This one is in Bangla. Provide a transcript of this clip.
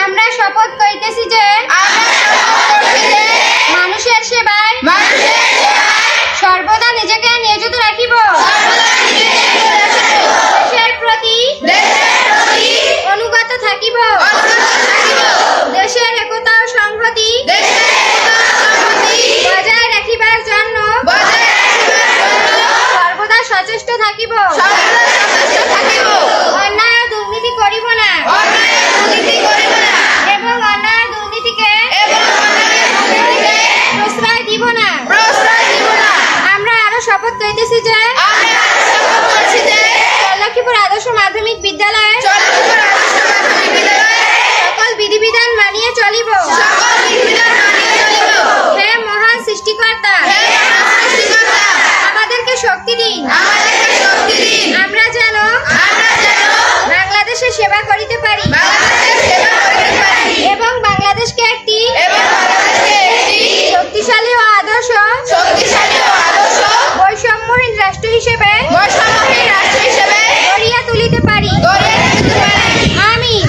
আমরা শপথ করিতেছি যে মানুষের সেবায় সর্বদা নিজেকে নিয়োজিত রাখিব। দেশের প্রতি অনুগত থাকিব। দেশের একতা ও সংহতি বজায় রাখিবার জন্য সর্বদা সচেষ্ট থাকিব। অন্যায় ও দুর্নীতি করিব না এবং অন্যায় দুর্নীতিকে প্রশ্রয় দিব না। আমরা আরো শপথ করিতেছি যে লক্ষ্মীপুর আদর্শ মাধ্যমিক বিদ্যালয়ে সকল বিধিবিধান মানিয়ে চলিব। হে মহান সৃষ্টিকর্তা, আমাদেরকে শক্তি দিন, আমরা যেন বাংলাদেশের সেবা করিতে পারি এবং বাংলাদেশকে একটি শক্তিশালী ও আদর্শ বৈষম্যহীন রাষ্ট্র হিসেবে গড়িয়া তুলিতে পারি। আমিন।